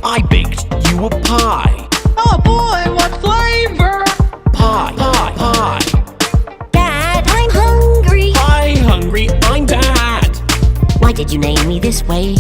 I baked you a pie. Oh boy, what flavor? Pie, pie, pie. Dad, I'm hungry. Pie hungry, I'm Dad. Why did you name me this way?